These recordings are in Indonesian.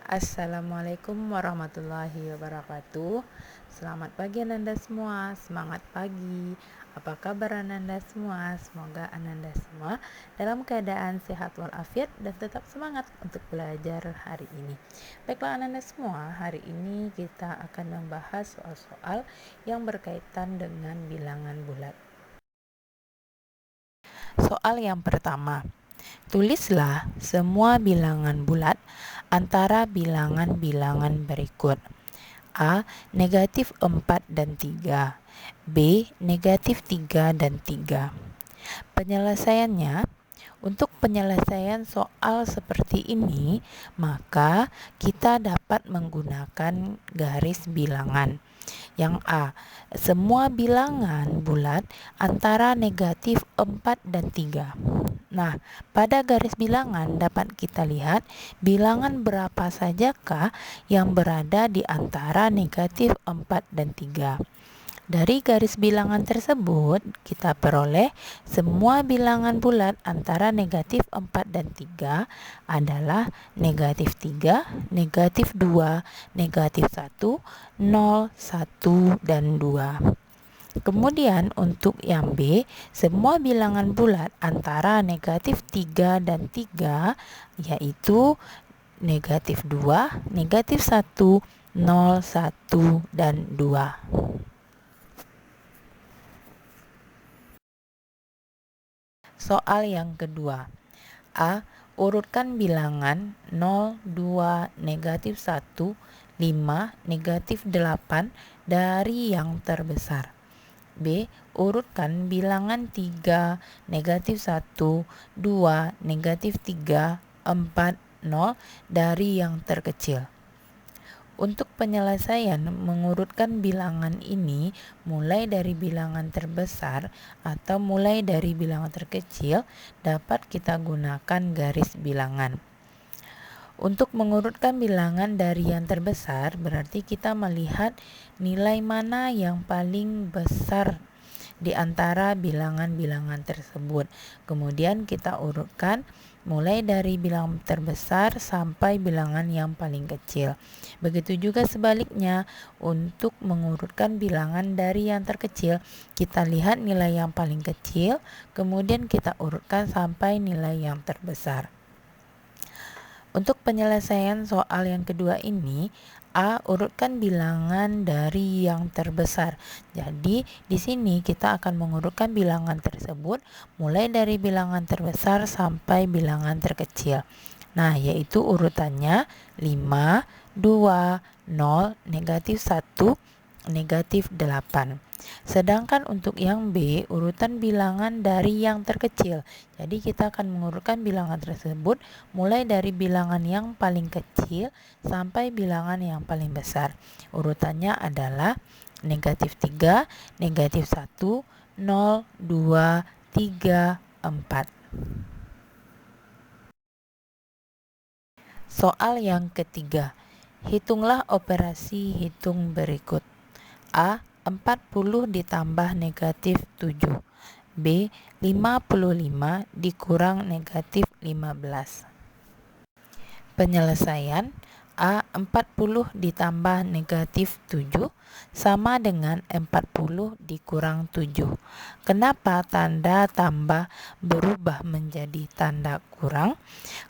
Assalamualaikum warahmatullahi wabarakatuh. Selamat pagi Ananda semua, semangat pagi. Apa kabar Ananda semua? Semoga Ananda semua dalam keadaan sehat walafiat dan tetap semangat untuk belajar hari ini. Baiklah Ananda semua, hari ini kita akan membahas soal-soal yang berkaitan dengan bilangan bulat. Soal yang pertama, tulislah semua bilangan bulat antara bilangan-bilangan berikut. A. Negatif 4 dan 3. B. Negatif 3 dan 3. Penyelesaiannya, untuk penyelesaian soal seperti ini, maka kita dapat menggunakan garis bilangan. Yang A, semua bilangan bulat antara negatif 4 dan 3. Nah, pada garis bilangan dapat kita lihat bilangan berapa sajakah yang berada di antara negatif 4 dan 3. Dari garis bilangan tersebut, kita peroleh semua bilangan bulat antara negatif 4 dan 3 adalah negatif 3, negatif 2, negatif 1, 0, 1, dan 2. Kemudian untuk yang B, semua bilangan bulat antara negatif 3 dan 3 yaitu negatif 2, negatif 1, 0, 1, dan 2. Soal yang kedua. A. Urutkan bilangan 0, 2, negatif 1, 5, negatif 8 dari yang terbesar. B. Urutkan bilangan 3, negatif 1, 2, negatif 3, 4, 0 dari yang terkecil. Untuk penyelesaian mengurutkan bilangan ini mulai dari bilangan terbesar atau mulai dari bilangan terkecil dapat kita gunakan garis bilangan. Untuk mengurutkan bilangan dari yang terbesar berarti kita melihat nilai mana yang paling besar di antara bilangan-bilangan tersebut. Kemudian kita urutkan mulai dari bilangan terbesar sampai bilangan yang paling kecil. Begitu juga sebaliknya, untuk mengurutkan bilangan dari yang terkecil, kita lihat nilai yang paling kecil, kemudian kita urutkan sampai nilai yang terbesar. Untuk penyelesaian soal yang kedua ini, A. Urutkan bilangan dari yang terbesar. Jadi, di sini kita akan mengurutkan bilangan tersebut mulai dari bilangan terbesar sampai bilangan terkecil. Nah, yaitu urutannya 5, 2, 0, negatif 1, negatif 8. Sedangkan untuk yang B, urutan bilangan dari yang terkecil. Jadi kita akan mengurutkan bilangan tersebut mulai dari bilangan yang paling kecil sampai bilangan yang paling besar. Urutannya adalah negatif 3, negatif 1, 0, 2, 3, 4. Soal yang ketiga, hitunglah operasi hitung berikut. A. 40 ditambah negatif 7. B. 55 dikurang negatif 15. Penyelesaian, A. 40 ditambah negatif 7 sama dengan 40 dikurang 7. Kenapa tanda tambah berubah menjadi tanda kurang?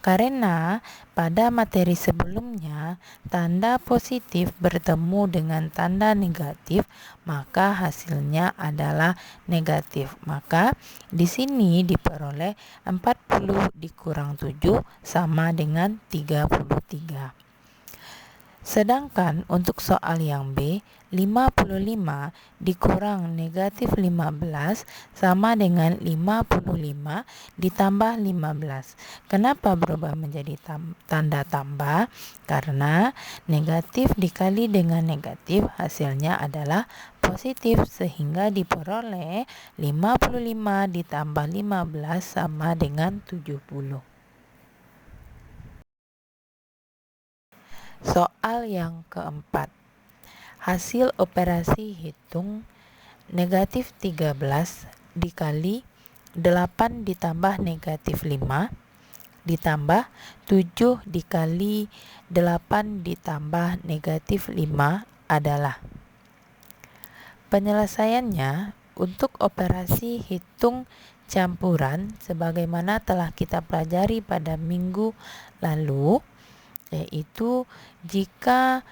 Karena pada materi sebelumnya tanda positif bertemu dengan tanda negatif, maka hasilnya adalah negatif. Maka di sini diperoleh 40 dikurang 7 sama dengan 33. Sedangkan untuk soal yang B, 55 dikurang negatif 15 sama dengan 55 ditambah 15. Kenapa berubah menjadi tanda tambah? Karena negatif dikali dengan negatif hasilnya adalah positif, sehingga diperoleh 55 ditambah 15 sama dengan 70. Soal yang keempat, hasil operasi hitung negatif 13 dikali 8 ditambah negatif 5 ditambah 7 dikali 8 ditambah negatif 5 adalah. Penyelesaiannya untuk operasi hitung campuran sebagaimana telah kita pelajari pada minggu lalu, yaitu jika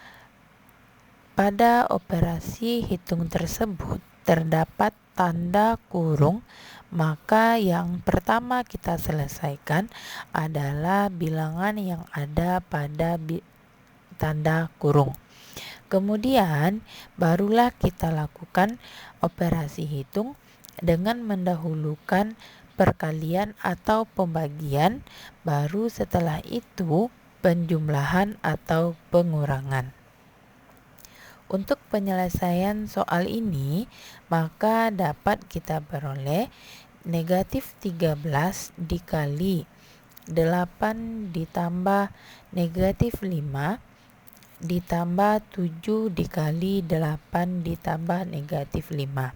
pada operasi hitung tersebut terdapat tanda kurung, maka yang pertama kita selesaikan adalah bilangan yang ada pada tanda kurung. Kemudian barulah kita lakukan operasi hitung dengan mendahulukan perkalian atau pembagian, baru setelah itu penjumlahan atau pengurangan. Untuk penyelesaian soal ini, maka dapat kita peroleh negatif 13 dikali 8 ditambah negatif 5 ditambah 7 dikali 8 ditambah negatif 5.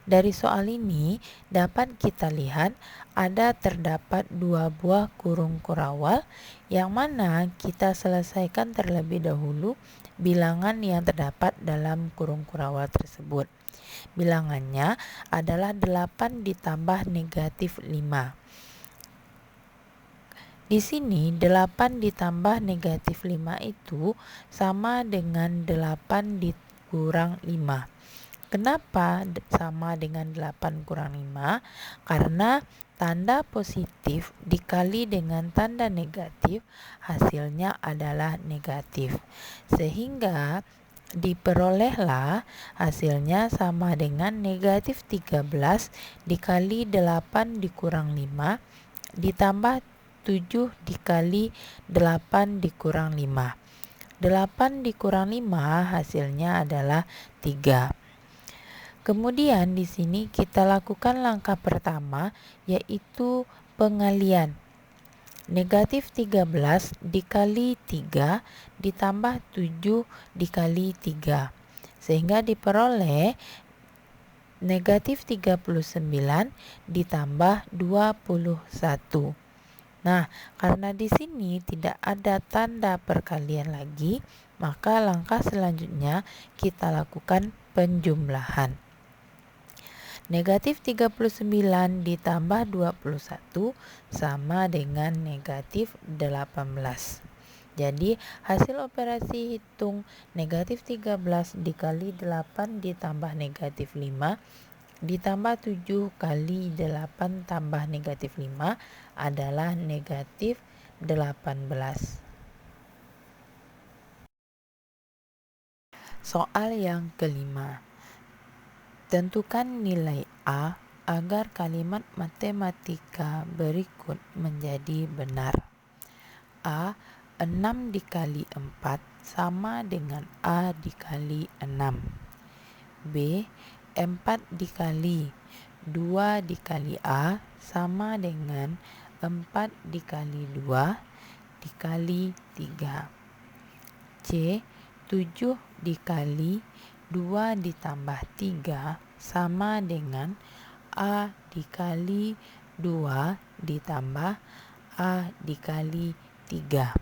Dari soal ini dapat kita lihat ada terdapat 2 buah kurung kurawal yang mana kita selesaikan terlebih dahulu bilangan yang terdapat dalam kurung kurawal tersebut. Bilangannya adalah 8 ditambah negatif 5. Di sini 8 ditambah negatif 5 itu sama dengan 8 dikurang 5. Kenapa sama dengan 8 kurang 5? Karena tanda positif dikali dengan tanda negatif hasilnya adalah negatif. Sehingga diperolehlah hasilnya sama dengan negatif 13 dikali 8 dikurang 5 ditambah 7 dikali 8 dikurang 5. 8 dikurang 5 hasilnya adalah 3. Kemudian di sini kita lakukan langkah pertama, yaitu pengalian. Negatif 13 dikali 3 ditambah 7 dikali 3. Sehingga diperoleh negatif 39 ditambah 21. Nah, karena di sini tidak ada tanda perkalian lagi, maka langkah selanjutnya kita lakukan penjumlahan. Negatif 39 ditambah 21 sama dengan negatif 18. Jadi hasil operasi hitung negatif 13 dikali 8 ditambah negatif 5 ditambah 7 kali 8 tambah negatif 5 adalah negatif 18. Soal yang kelima. Tentukan nilai A agar kalimat matematika berikut menjadi benar. A. 6 dikali 4 sama dengan A dikali 6. B. 4 dikali 2 dikali A sama dengan 4 dikali 2 dikali 3. C. 7 dikali 2 ditambah 3 sama dengan A dikali 2 ditambah A dikali 3.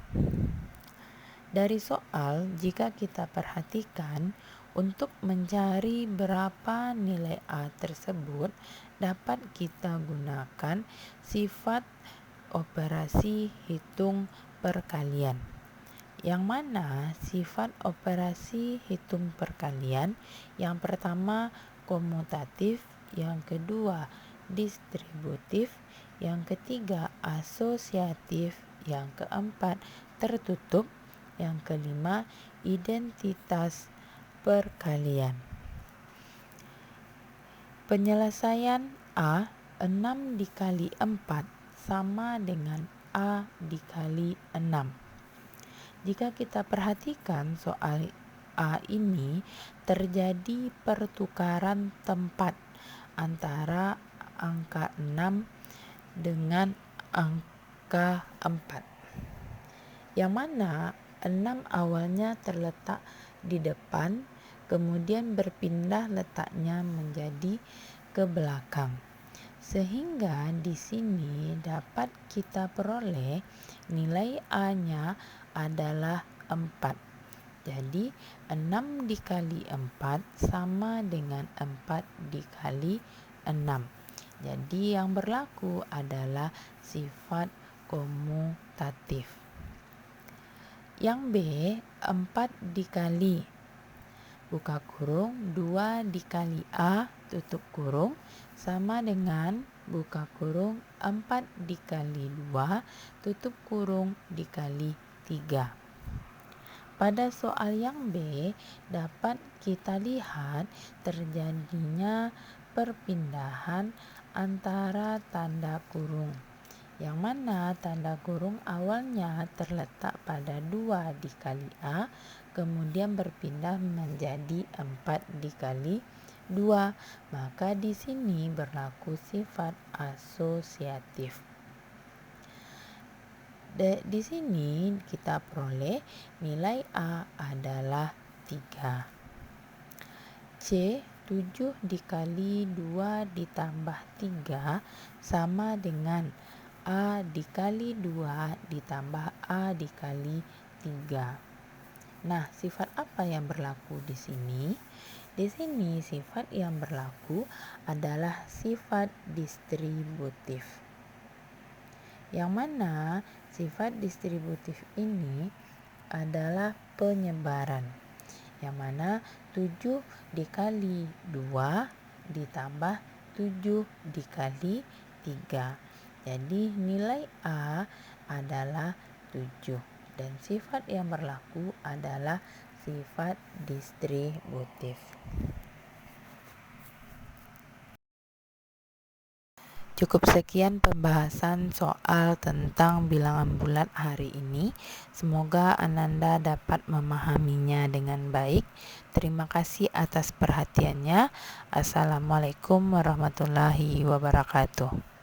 Dari soal, jika kita perhatikan, untuk mencari berapa nilai A tersebut, dapat kita gunakan sifat operasi hitung perkalian. Yang mana sifat operasi hitung perkalian yang pertama komutatif, yang kedua distributif, yang ketiga asosiatif, yang keempat tertutup, yang kelima identitas perkalian. Penyelesaian A. 6 dikali 4 sama dengan A dikali 6. Jika kita perhatikan soal A ini terjadi pertukaran tempat antara angka 6 dengan angka 4. Yang mana 6 awalnya terletak di depan, kemudian berpindah letaknya menjadi ke belakang. Sehingga di sini dapat kita peroleh nilai A-nya adalah 4. Jadi 6 dikali 4 sama dengan 4 dikali 6. Jadi yang berlaku adalah sifat komutatif. Yang B, 4 dikali buka kurung 2 dikali A tutup kurung sama dengan buka kurung 4 dikali 2 tutup kurung dikali 3. Pada soal yang B dapat kita lihat terjadinya perpindahan antara tanda kurung, yang mana tanda kurung awalnya terletak pada 2 dikali A, kemudian berpindah menjadi 4 dikali 2. Maka di sini berlaku sifat asosiatif. Di sini kita peroleh nilai A adalah 3. C, 7 dikali 2 ditambah 3 sama dengan A dikali 2 ditambah A dikali 3. Nah, sifat apa yang berlaku di sini? Di sini sifat yang berlaku adalah sifat distributif. Yang mana sifat distributif ini adalah penyebaran. Yang mana 7 dikali 2 ditambah 7 dikali 3. Jadi nilai A adalah 7. Dan sifat yang berlaku adalah sifat distributif. Cukup sekian pembahasan soal tentang bilangan bulat hari ini. Semoga Ananda dapat memahaminya dengan baik. Terima kasih atas perhatiannya. Assalamualaikum warahmatullahi wabarakatuh.